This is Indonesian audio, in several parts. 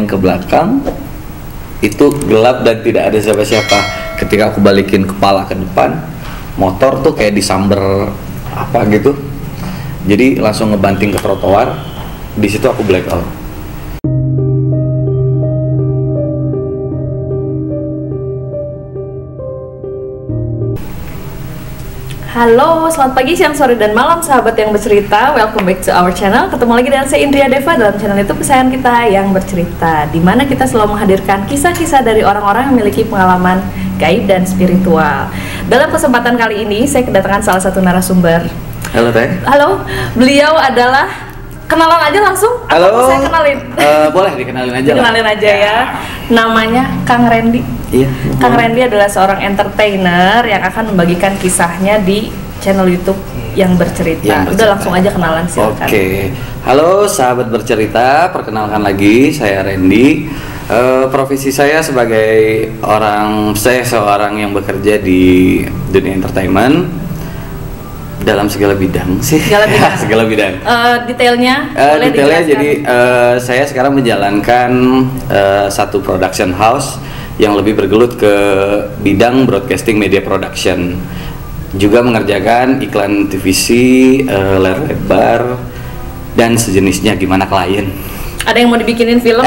yang ke belakang itu gelap dan tidak ada siapa-siapa. Ketika aku balikin kepala ke depan, motor tuh kayak disamber apa gitu. Jadi langsung ngebanting ke trotoar. Di situ aku black out. Halo, selamat pagi, siang, sore, dan malam sahabat yang bercerita. Welcome back to our channel. Ketemu lagi dengan saya Indria Deva dalam channel itu kesayangan kita yang bercerita, di mana kita selalu menghadirkan kisah-kisah dari orang-orang yang memiliki pengalaman gaib dan spiritual. Dalam kesempatan kali ini saya kedatangan salah satu narasumber. Halo Teh. Halo, beliau adalah, kenalan aja langsung. Halo. Atau saya kenalin? Boleh dikenalin aja. Kenalin aja ya. Namanya Kang Randy. Iya. Kang Randy adalah seorang entertainer yang akan membagikan kisahnya di channel YouTube yang bercerita. Udah langsung aja kenalan, silakan. Oke. Halo sahabat bercerita, perkenalkan lagi saya Randy. Profesi saya sebagai seorang yang bekerja di dunia entertainment dalam segala bidang sih. Segala bidang. Detailnya? Detailnya jadi saya sekarang menjalankan satu production house yang lebih bergelut ke bidang broadcasting media production, juga mengerjakan iklan TVC, layar lebar dan sejenisnya. Gimana klien? Ada yang mau dibikinin film?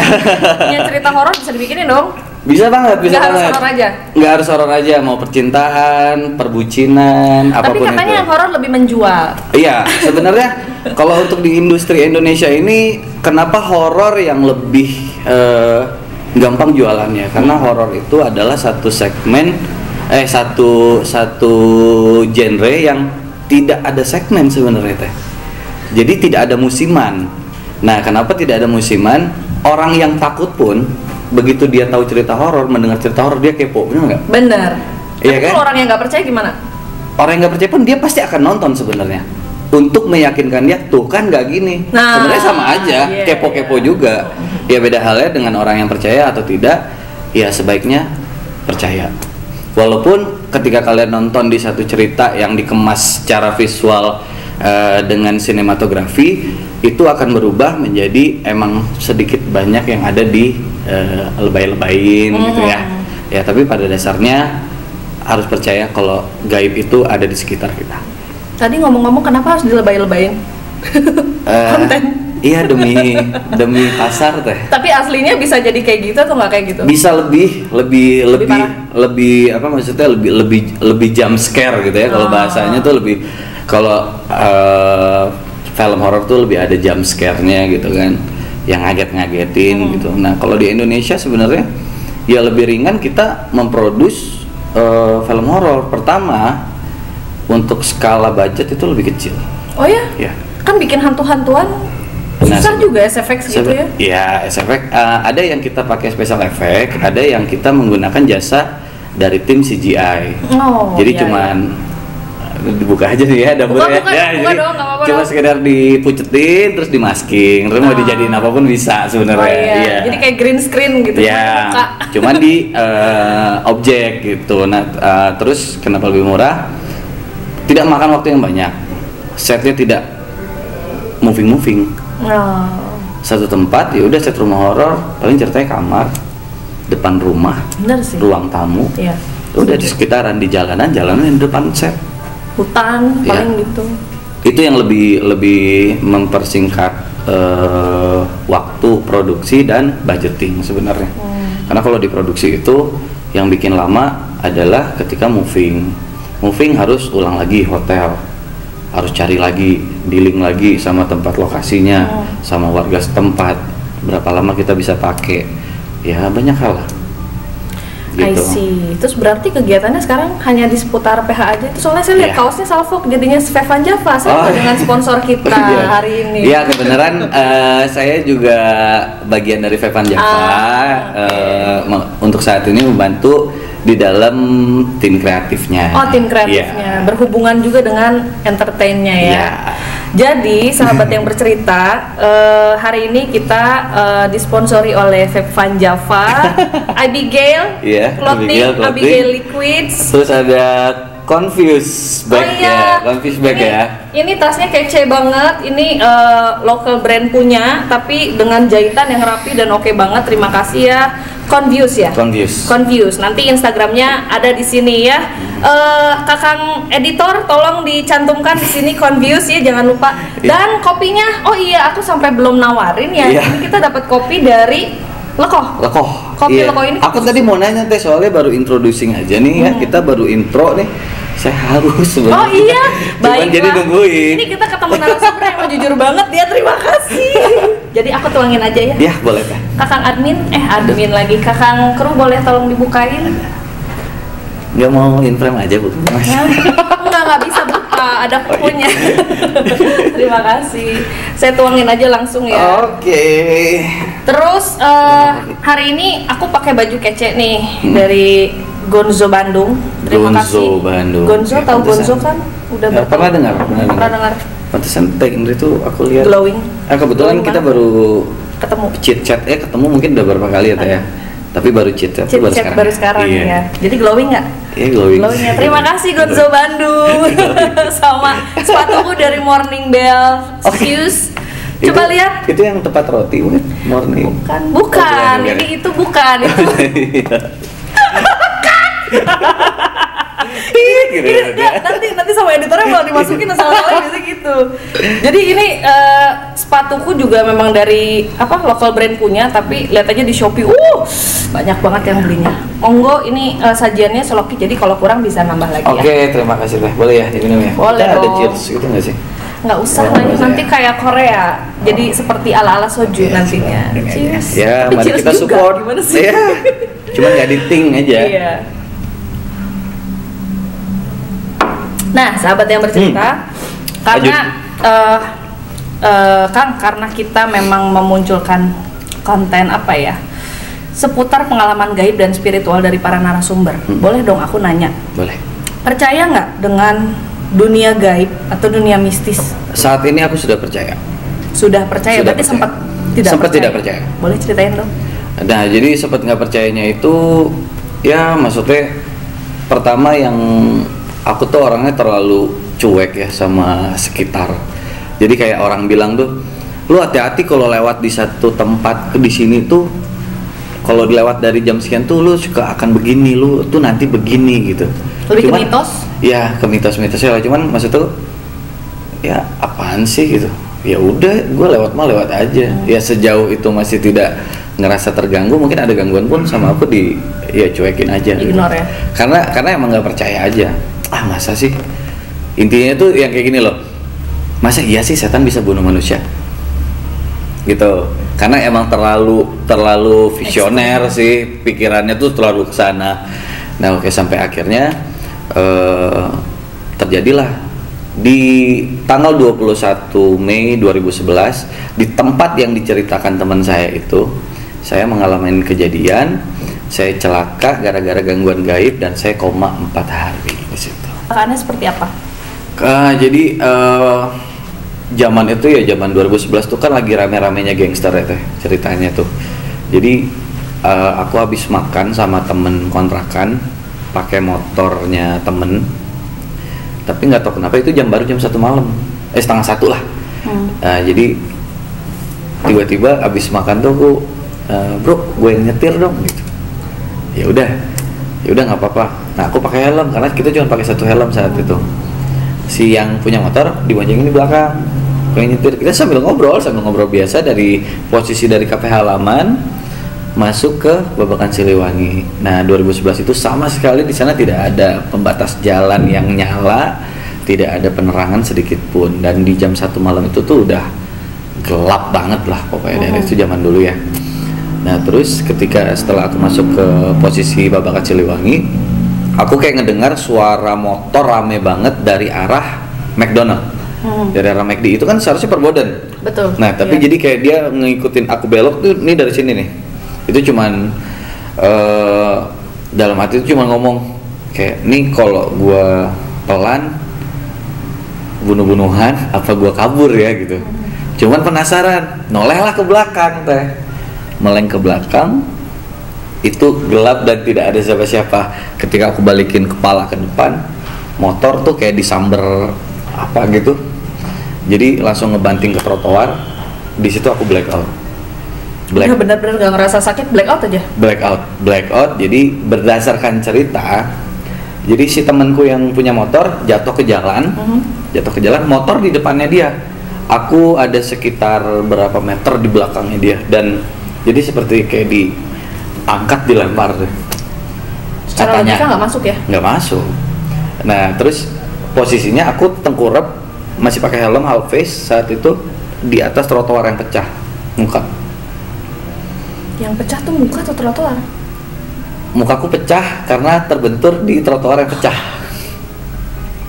Yang cerita horor bisa dibikinin dong? Bisa banget, bisa nggak banget. Harus horor aja? Nggak harus horor aja, mau percintaan, perbucinan, apapun itu. Tapi katanya yang horor lebih menjual. Iya, sebenarnya kalau untuk di industri Indonesia ini, kenapa horor yang lebih gampang jualannya? Karena horor itu adalah satu segmen, satu genre yang tidak ada segmen sebenarnya Teh. Jadi tidak ada musiman. Nah, kenapa tidak ada musiman? Orang yang takut pun begitu dia tahu cerita horor, mendengar cerita horor, dia kepo, benar nggak? Bener. Iya kan? Kalau orang yang nggak percaya gimana? Orang yang nggak percaya pun dia pasti akan nonton sebenarnya, untuk meyakinkan dia tuh kan nggak gini. Nah, sebenarnya sama aja, kepo-kepo juga. Ya beda halnya dengan orang yang percaya atau tidak. Ya sebaiknya percaya. Walaupun ketika kalian nonton di satu cerita yang dikemas secara visual dengan sinematografi, itu akan berubah menjadi emang sedikit banyak yang ada di lebay-lebayin gitu ya. Ya tapi pada dasarnya harus percaya kalau gaib itu ada di sekitar kita. Tadi ngomong-ngomong kenapa harus dilebay-lebayin? Konten. Iya demi pasar Teh. Tapi aslinya bisa jadi kayak gitu atau nggak kayak gitu? Bisa lebih apa maksudnya lebih jump scare gitu ya. Kalau bahasanya tuh lebih, kalau film horor tuh lebih ada jump scare-nya gitu kan, yang ngaget-ngagetin gitu. Nah kalau di Indonesia sebenarnya ya lebih ringan kita memproduksi film horor. Pertama, untuk skala budget itu lebih kecil. Oh ya? Ya. Kan bikin hantu-hantuan susah juga SFX gitu ya? Iya, SFX ada yang kita pakai special effect, ada yang kita menggunakan jasa dari tim CGI. Jadi cuman dibuka aja nih ya dapurnya. Buka dong, nggak apa-apa. Cuma sekedar dipucetin terus dimasking, terus mau dijadiin apapun bisa sebenarnya. Iya. Jadi kayak green screen gitu. Ya, cuman di objek gitu. Nah, terus kenapa lebih murah? Tidak makan waktu yang banyak. Setnya tidak moving. Satu tempat, ya udah set rumah horor, paling ceritanya kamar, depan rumah, ruang tamu. Iya. Udah di sekitaran, di jalanan di depan set. Hutan paling gitu. Itu yang lebih mempersingkat waktu produksi dan budgeting sebenarnya. Karena kalau diproduksi itu yang bikin lama adalah ketika moving harus ulang lagi hotel, harus cari lagi, dealing lagi sama tempat lokasinya, sama warga setempat, berapa lama kita bisa pakai, ya banyak hal lah gitu. I see. Terus berarti kegiatannya sekarang hanya di seputar PH aja. Itu soalnya saya lihat kaosnya Salfok jadinya Stefan Java. Saya dengan sponsor kita hari ini. Iya, kebenaran saya juga bagian dari Stefan Java. Untuk saat ini membantu di dalam tim kreatifnya. Tim kreatifnya. Berhubungan juga dengan entertainnya ya. Jadi sahabat yang bercerita, hari ini kita disponsori oleh Stefan Java, Abigail, Clothing, Abigail Liquids. Terus ada Confuse bag Confuse bag ini, ya. Ini tasnya kece banget. Ini local brand punya, tapi dengan jahitan yang rapi dan oke banget. Terima kasih ya, Confuse ya. Confuse. Nanti Instagramnya ada di sini ya. Kakang editor, tolong dicantumkan di sini Confuse ya, jangan lupa. Dan kopinya, oh iya, aku sampai belum nawarin ya. Ini kita dapat kopi dari Lekoh. Kopi Lekoh ini. Aku tadi mau nanya teh, soalnya baru introducing aja nih ya. Kita baru intro nih. Saya harus sebenarnya. Oh iya, baik. Jadi nungguin. Ini kita ketemu narasumber yang mau jujur banget ya. Terima kasih. Jadi aku tuangin aja ya. Ya boleh teh. Kakang admin lagi. Kakang kru boleh tolong dibukain. Nggak mau in frame aja bu? Nggak bisa buka, ada kukunya. Terima kasih. Saya tuangin aja langsung ya. Oke. Terus hari ini aku pakai baju kece nih dari Gonzo Bandung. Terima kasih. Gonzo, tahu Gonzo kan? Udah pernah dengar? Pernah dengar. Pantesan Teh Indri tuh aku lihat. Glowing. Kebetulan kita baru ketemu. Chit chat ketemu mungkin udah berapa kali ya Teh ya. Tapi baru chit chat baru sekarang ya. Jadi glowing nggak? Iya glowing. Ya. Terima kasih Gonzo Bandung. Sama sepatuku dari Morning Bell Shoes. Coba lihat. Itu yang tempat roti bukan? Morning. Bukan. Ini itu bukan itu. Nanti sama editornya malah dimasukin salah-salah biasa gitu. Jadi ini sepatuku juga memang dari lokal brand punya, tapi lihat aja di Shopee, banyak banget yang belinya. Monggo, ini sajiannya seloki, jadi kalau kurang bisa nambah lagi ya. Oke, terima kasih Teh. Boleh ya diminum ya? Boleh dong. Ada cheers gitu nggak sih? Nggak usah nanti kayak Korea, jadi seperti ala-ala soju nantinya. Cheers. Ya, tapi mari cheers kita juga. support. Gimana sih? Ya, cuma nggak editing aja. Iya. Nah, sahabat yang bercerita, karena Kang, karena kita memang memunculkan konten seputar pengalaman gaib dan spiritual dari para narasumber. Boleh dong aku nanya? Boleh. Percaya nggak dengan dunia gaib atau dunia mistis? Saat ini aku sudah percaya. Sudah percaya, berarti sempat tidak percaya. Boleh ceritain dong? Nah, jadi sempat nggak percayanya itu, ya maksudnya pertama yang aku tuh orangnya terlalu cuek ya sama sekitar. Jadi kayak orang bilang tuh, lu hati-hati kalau lewat di satu tempat di sini tuh, kalau dilewat dari jam sekian tuh lu suka akan begini, lu tuh nanti begini gitu. Lebih ke mitos? Ya ke mitos-mitosnya lah. Cuman maksud tuh, ya apaan sih gitu? Ya udah, gue lewat aja. Ya sejauh itu masih tidak ngerasa terganggu, mungkin ada gangguan pun sama aku ya cuekin aja. Ignore ya. Karena emang nggak percaya aja. Masa sih? Intinya tuh yang kayak gini loh. Masa iya sih setan bisa bunuh manusia? Gitu. Karena emang terlalu visioner sih, pikirannya tuh terlalu kesana. Nah, oke, sampai akhirnya terjadilah di tanggal 21 Mei 2011 di tempat yang diceritakan teman saya itu, saya mengalami kejadian, saya celaka gara-gara gangguan gaib dan saya koma 4 hari di situ. Keadaannya seperti apa? Jadi zaman itu ya, zaman 2011 tuh kan lagi rame-ramenya gangster ya teh ceritanya tuh. Jadi aku habis makan sama temen kontrakan pakai motornya temen, tapi nggak tahu kenapa itu baru jam 1 malam, 1:30 lah. Jadi tiba-tiba habis makan tuh aku, bro, gue nyetir dong gitu. Ya udah nggak apa-apa. Nah, aku pakai helm karena kita cuma pakai satu helm saat itu. Si yang punya motor diboncengin di belakang, gue nyetir. Kita sambil ngobrol biasa dari posisi dari kafe halaman masuk ke Babakan Siliwangi. Nah, 2011 itu sama sekali di sana tidak ada pembatas jalan yang nyala, tidak ada penerangan sedikit pun, dan di jam 1 malam itu tuh udah gelap banget lah pokoknya. Dari itu zaman dulu ya. Nah, terus setelah aku masuk ke posisi Babakan Siliwangi, aku kayak ngedengar suara motor rame banget dari arah McDonald. Dari arah McD itu kan seharusnya perboden. Betul. Nah, tapi jadi kayak dia ngikutin aku belok tuh, nih dari sini nih. Itu cuman dalam hati itu cuman ngomong kayak, nih kalau gua pelan bunuh-bunuhan apa gua kabur ya gitu. Cuman penasaran, noleh lah ke belakang teh. Meleng ke belakang, itu gelap dan tidak ada siapa-siapa. Ketika aku balikin kepala ke depan, motor tuh kayak disamber apa gitu, jadi langsung ngebanting ke trotoar. Di situ aku blackout. Udah benar-benar gak ngerasa sakit, blackout aja. Blackout. Jadi berdasarkan cerita, jadi si temanku yang punya motor jatuh ke jalan, motor di depannya dia. Aku ada sekitar berapa meter di belakangnya dia, dan jadi seperti kayak diangkat, dilempar deh. Secara logika nggak masuk ya? Nggak masuk. Nah terus posisinya aku tengkurap, masih pakai helm half face saat itu, di atas trotoar yang pecah, muka. Yang pecah tuh muka atau trotoar? Mukaku pecah karena terbentur di trotoar yang pecah.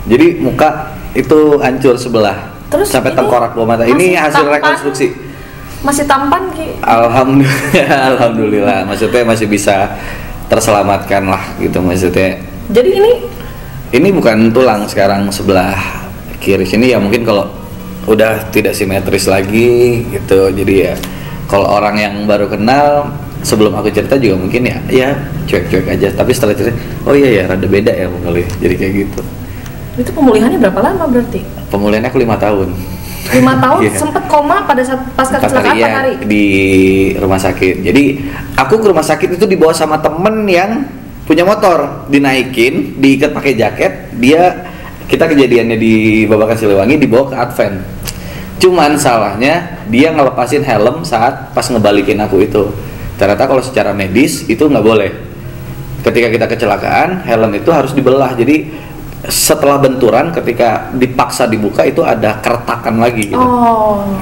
Jadi muka itu hancur sebelah. Terus sampai tengkorak bawah mata. Ini hasil rekonstruksi. Masih tampan Ki? Alhamdulillah. Maksudnya masih bisa terselamatkan lah gitu maksudnya. Jadi ini bukan tulang sekarang sebelah kiri sini ya, mungkin kalau udah tidak simetris lagi gitu. Jadi ya kalau orang yang baru kenal sebelum aku cerita juga mungkin ya cuek-cuek aja, tapi setelah cerita oh iya ya rada beda ya mungkin, jadi kayak gitu. Itu pemulihannya berapa lama berarti? Pemulihannya aku 5 tahun. 5 tahun yeah. Sempet koma pada saat pasca kecelakaan 4 hari di rumah sakit. Jadi aku ke rumah sakit itu dibawa sama temen yang punya motor, dinaikin, diikat pakai jaket. Kita kejadiannya di Babakan Siliwangi, dibawa ke Advent. Cuman salahnya dia ngelepasin helm saat pas ngebalikin aku itu. Ternyata kalau secara medis itu nggak boleh. Ketika kita kecelakaan, helm itu harus dibelah. Jadi setelah benturan, ketika dipaksa dibuka itu ada keretakan lagi gitu.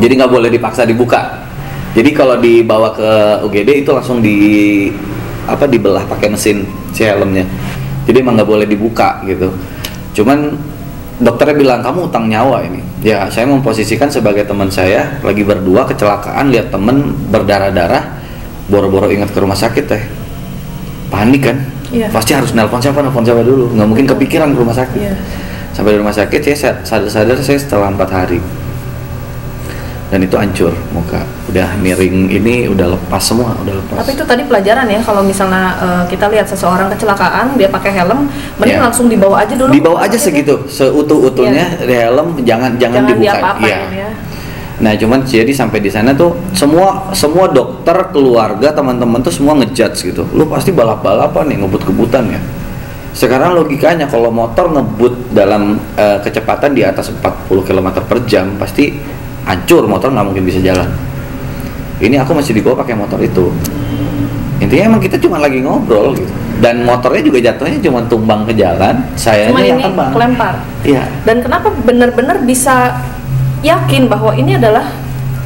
Jadi nggak boleh dipaksa dibuka. Jadi kalau dibawa ke UGD itu langsung dibelah pakai mesin si helmnya. Jadi emang nggak boleh dibuka gitu. Cuman dokternya bilang kamu utang nyawa ini. Ya saya memposisikan sebagai teman saya lagi berdua kecelakaan, lihat temen berdarah-darah, boro-boro ingat ke rumah sakit teh. Panik kan? Iya. Pasti harus nelpon siapa dulu, nggak mungkin kepikiran ke rumah sakit. Iya. Sampai di rumah sakit saya sadar saya setelah 4 hari, dan itu hancur muka, udah miring, ini udah lepas semua, udah lepas. Tapi itu tadi pelajaran ya, kalau misalnya kita lihat seseorang kecelakaan dia pakai helm, mending langsung dibawa aja dulu. Dibawa aja segitu, seutuh-utuhnya di helm, jangan dibuka. Ya. Nah cuman jadi sampai di sana tuh semua dokter, keluarga, teman-teman tuh semua ngejudge gitu. Lu pasti balap-balapan nih, ngebut-kebutan ya. Sekarang logikanya kalau motor ngebut dalam kecepatan di atas 40 km per jam pasti hancur, motor nggak mungkin bisa jalan. Ini aku masih dibawa pakai motor itu. Intinya emang kita cuma lagi ngobrol gitu. Dan motornya juga jatuhnya cuma tumbang ke jalan, sayanya yang terbang. Kelempar. Iya. Dan kenapa benar-benar bisa yakin bahwa ini adalah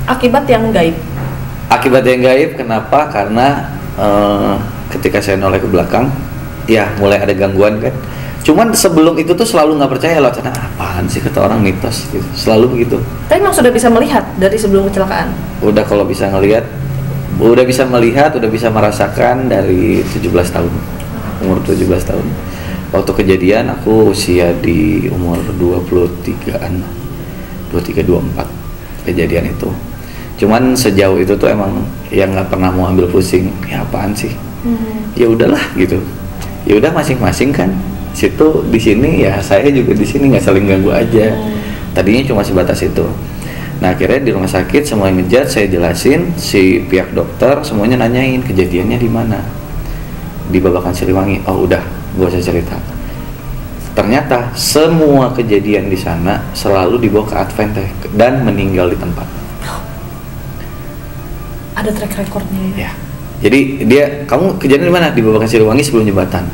akibat yang gaib? Akibat yang gaib kenapa? Karena ketika saya noleh ke belakang, ya mulai ada gangguan kan. Cuman sebelum itu tuh selalu nggak percaya loh, karena apaan sih kata orang, mitos gitu. Selalu begitu. Tapi emang sudah bisa melihat dari sebelum kecelakaan? Udah, kalau bisa ngelihat, udah bisa melihat, udah bisa merasakan dari 17 tahun. Umur 17 tahun. Waktu kejadian aku usia di umur 23-an. 23-24 kejadian itu. Cuman sejauh itu tuh emang yang nggak pernah mau ambil pusing. Ya apaan sih? Ya udahlah gitu. Ya udah masing-masing kan. Situ di sini ya saya juga di sini, nggak saling ganggu aja. Tadinya cuma sebatas itu. Nah akhirnya di rumah sakit semua yang ngejat saya jelasin, si pihak dokter semuanya nanyain kejadiannya di mana. Di Babakan Siliwangi. Oh udah, gua usah cerita. Ternyata semua kejadian di sana selalu dibawa ke Advent dan meninggal di tempat. Ada track recordnya ya. Jadi kamu kejadian di mana? Di Babakan Siliwangi sebelum jembatan.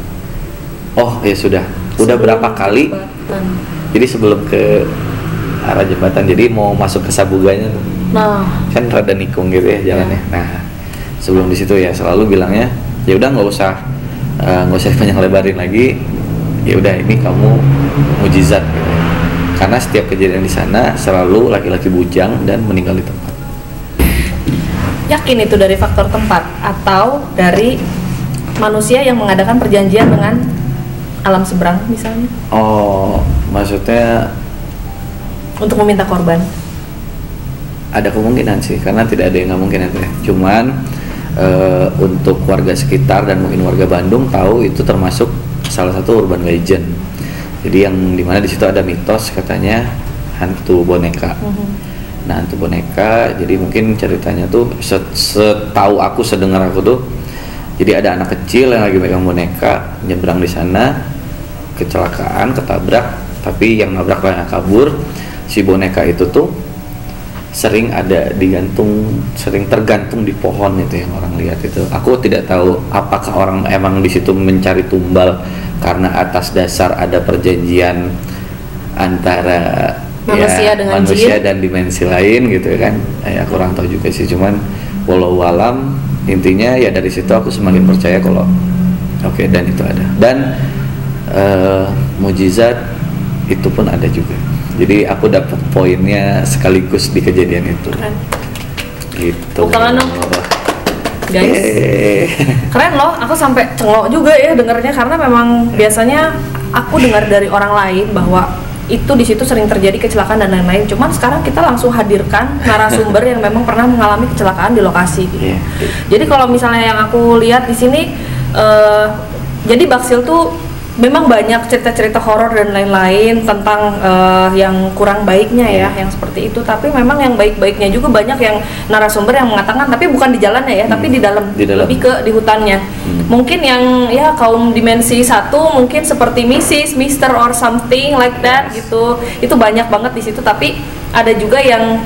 Oh ya sudah. Udah berapa kali? Jembatan. Jadi sebelum ke arah jembatan, jadi mau masuk ke Sabuganya tuh. Nah, kan rada nikung gitu ya jalannya. Ya. Nah, sebelum di situ ya selalu bilangnya, ya udah nggak usah panjang lebarin lagi. Ya udah ini kamu mujizat gitu. Karena setiap kejadian di sana selalu laki-laki bujang dan meninggal di tempat. Yakin itu dari faktor tempat atau dari manusia yang mengadakan perjanjian dengan alam seberang misalnya? Oh, maksudnya untuk meminta korban? Ada kemungkinan sih, karena tidak ada yang nggak mungkin itu ya. Cuman untuk warga sekitar dan mungkin warga Bandung tahu itu termasuk salah satu urban legend Jadi yang dimana di situ ada mitos katanya hantu boneka. Nah, hantu boneka, jadi mungkin ceritanya tuh setahu aku, sedengar aku tuh, jadi ada anak kecil yang lagi megang boneka, nyebrang di sana, kecelakaan, ketabrak, tapi yang nabrak banyak kabur. Si boneka itu tuh sering tergantung di pohon itu yang orang lihat itu. Aku tidak tahu apakah orang emang di situ mencari tumbal karena atas dasar ada perjanjian antara manusia dan dimensi lain gitu kan. Ya kurang tahu juga sih, cuman walau alam intinya ya dari situ aku semakin percaya kalau oke, dan itu ada. Dan mujizat itu pun ada juga. Jadi aku dapat poinnya sekaligus di kejadian itu. Keren. Gitu. Tangan dong. Guys, keren loh. Aku sampai cengok juga ya dengarnya, karena memang biasanya aku dengar dari orang lain bahwa itu di situ sering terjadi kecelakaan dan lain-lain. Cuman sekarang kita langsung hadirkan narasumber yang memang pernah mengalami kecelakaan di lokasi. Gitu. Jadi kalau misalnya yang aku lihat di sini, jadi Baksil tuh memang banyak cerita-cerita horor dan lain-lain tentang yang kurang baiknya ya, yang seperti itu. Tapi memang yang baik-baiknya juga banyak yang narasumber yang mengatakan, tapi bukan di jalannya ya, tapi di dalam, lebih ke di hutannya. Mungkin yang ya kaum dimensi 1 mungkin seperti Mrs, Mister or something like that gitu. Itu banyak banget di situ. Tapi ada juga yang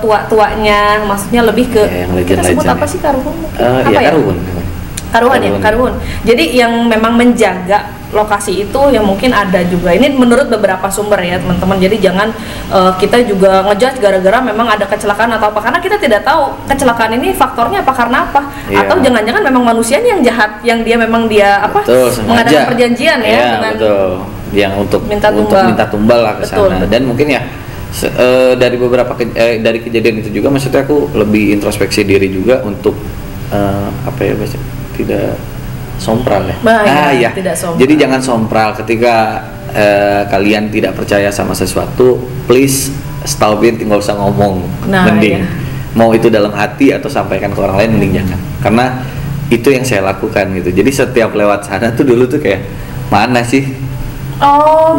tua-tuanya, maksudnya lebih ke kita sebut apa sih, karuhun? Karuhun. Jadi yang memang menjaga lokasi itu yang mungkin ada juga. Ini menurut beberapa sumber ya teman-teman. Jadi jangan kita juga ngejudge gara-gara memang ada kecelakaan atau apa, karena kita tidak tahu kecelakaan ini faktornya apa, karena apa. Atau jangan-jangan memang manusianya yang jahat, yang dia memang mengadakan perjanjian ya dengan yang untuk minta tumbal lah ke sana. Dan mungkin ya dari beberapa dari kejadian itu juga, maksudnya aku lebih introspeksi diri juga untuk tidak sompral ya. Tidak sompral. Jadi jangan sompral ketika kalian tidak percaya sama sesuatu, please stopin, tinggal usah ngomong. Mending mau itu dalam hati atau sampaikan ke orang lain, mending jangan. Karena itu yang saya lakukan gitu. Jadi setiap lewat sana tuh dulu tuh kayak mana sih?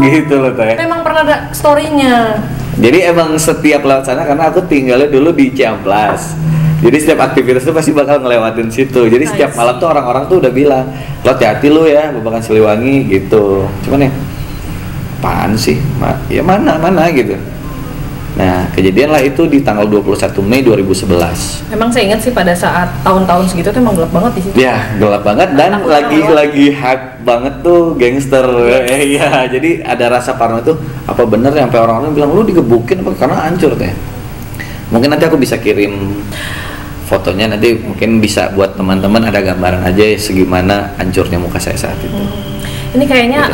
Gitu loh teh. Memang pernah ada story-nya. Jadi emang setiap lewat sana, karena aku tinggalnya dulu di Ciamplas. Jadi setiap aktivitas itu pasti bakal ngelewatin situ. Jadi setiap malam tuh orang-orang tuh udah bilang, lo hati-hati lu ya, Babakan Siliwangi gitu. Cuman ya, apaan sih? Ya mana gitu. Nah, kejadian lah itu di tanggal 21 Mei 2011. Emang saya ingat sih pada saat tahun-tahun segitu tuh emang gelap banget di situ. Ya, gelap banget dan lagi hype banget tuh gangster. Iya, jadi ada rasa parno tuh. Apa bener sampai orang-orang bilang lu digebukin apa, karena hancur teh. Mungkin nanti aku bisa kirim fotonya, nanti mungkin bisa buat teman-teman ada gambaran aja segimana hancurnya muka saya saat itu. Ini kayaknya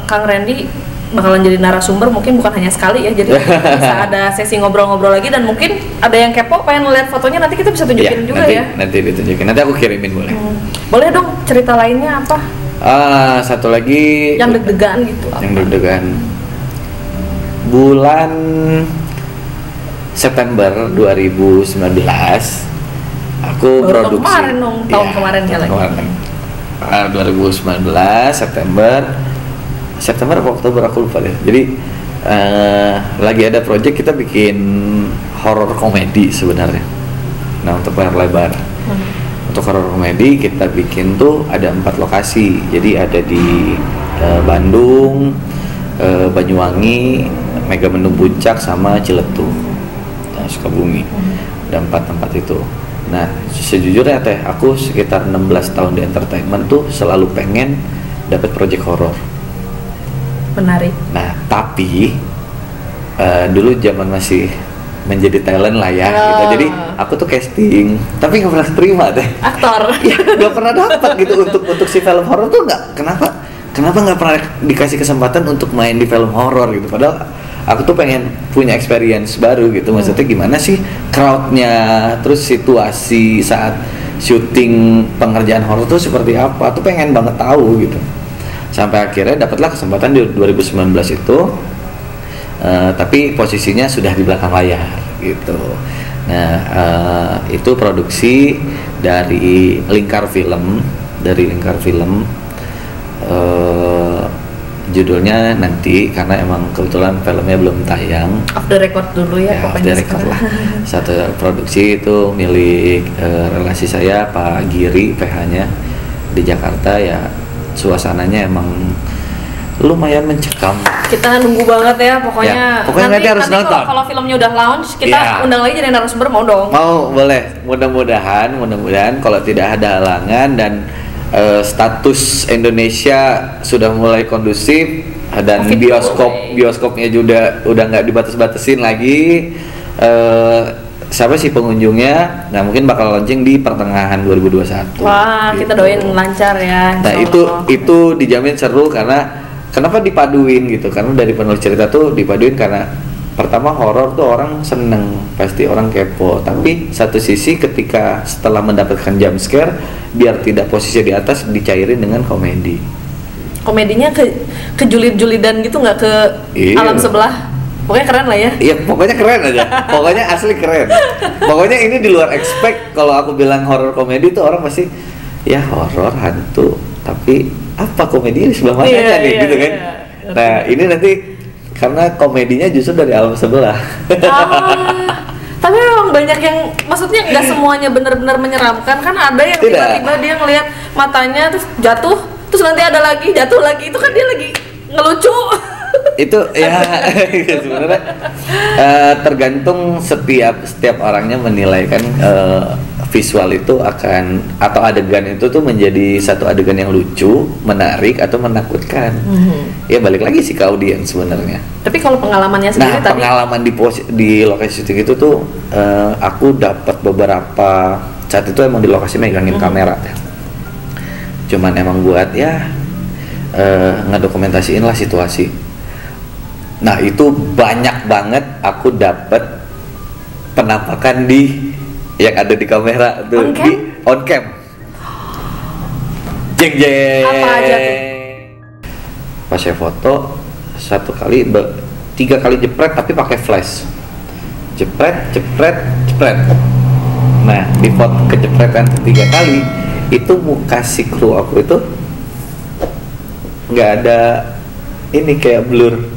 Kang Randy bakalan jadi narasumber, mungkin bukan hanya sekali ya, jadi bisa ada sesi ngobrol-ngobrol lagi, dan mungkin ada yang kepo pengen lihat fotonya, nanti kita bisa tunjukin juga nanti ditunjukin, nanti aku kirimin boleh. Boleh dong, cerita lainnya apa? Satu lagi yang deg-degan gitu. Yang deg-degan bulan September 2019 aku baru produksi kemarin dong, tahun kemarin ya lagi. 2019 September apa Oktober aku lupa deh. Jadi lagi ada project, kita bikin horror komedi sebenarnya. Nah, untuk layar lebar. Untuk horror komedi kita bikin tuh ada 4 lokasi. Jadi ada di Bandung, Banyuwangi, Megamendung Puncak, sama Ciletuh, Sukabumi. Ada 4 tempat itu. Nah, sejujurnya teh, aku sekitar 16 tahun di entertainment tuh selalu pengen dapat project horor. Menarik. Nah, tapi dulu zaman masih menjadi talent lah ya, gitu. Jadi aku tuh casting, tapi nggak pernah terima teh. Aktor. Ya, nggak pernah dapat gitu untuk si film horor tuh nggak. Kenapa nggak pernah dikasih kesempatan untuk main di film horor gitu? Padahal aku tuh pengen punya experience baru gitu. Maksudnya gimana sih crowdnya, terus situasi saat syuting pengerjaan horor tuh seperti apa? Tuh pengen banget tahu gitu. Sampai akhirnya dapatlah kesempatan di 2019 itu, tapi posisinya sudah di belakang layar gitu. Nah, itu produksi dari Lingkar Film, Judulnya nanti karena emang kebetulan filmnya belum tayang. Off the record dulu ya, Off pokoknya the record sekarang. lah. Satu produksi itu milik relasi saya Pak Giri PH-nya di Jakarta ya. Suasananya emang lumayan mencekam. Kita nunggu banget ya pokoknya. Ya, pokoknya nanti harus nonton. Kalau filmnya udah launch, kita Ya. undang lagi jadi narasumber, mau dong. Mau, boleh. Mudah-mudahan kalau tidak ada halangan dan status Indonesia sudah mulai kondusif dan Covid bioskopnya juga udah nggak dibatas-batasin lagi. Siapa sih pengunjungnya? Nah, mungkin bakal launching di pertengahan 2021. Wah, kita doain lancar ya. Nah, itu dijamin seru karena kenapa dipaduin gitu? Karena dari penulis cerita tuh dipaduin karena pertama horor tuh orang seneng, pasti orang kepo. Tapi satu sisi ketika setelah mendapatkan jump scare, biar tidak posisi di atas, dicairin dengan komedi. Komedinya kejulit-julidan gitu, nggak ke Iya. alam sebelah. Pokoknya keren lah ya. Iya, pokoknya keren aja. Pokoknya asli keren. Pokoknya ini di luar expect. Kalau aku bilang horor komedi tuh orang pasti ya horor hantu, tapi apa komedi di sebelah mananya Iya, nih iya, gitu kan. iya. Nah, ini nanti karena komedinya justru dari alam sebelah. Tapi memang banyak yang, maksudnya nggak semuanya benar-benar menyeramkan kan, ada yang Tidak. tiba-tiba dia ngelihat matanya terus jatuh, terus nanti ada lagi jatuh lagi, itu kan dia lagi ngelucu. Itu ya sebenarnya tergantung setiap orangnya menilai kan, visual itu akan atau adegan itu tuh menjadi satu adegan yang lucu, menarik atau menakutkan. Ya balik lagi sih ke audiens sebenarnya. Tapi kalau pengalamannya sendiri Nah, tadi, pengalaman di lokasi syuting itu tuh aku dapat beberapa saat itu emang di lokasi megangin kamera ya. Cuman emang buat ya ngedokumentasiin lah situasi. Nah, itu banyak banget aku dapat penampakan yang ada di kamera tuh, On cam? di on cam. Jeng jeng. Apa aja tuh? Pas saya foto 3 kali jepret tapi pakai flash. Jepret. Nah, di foto kejepretan 3 kali itu muka si kru aku itu nggak ada ini, kayak blur.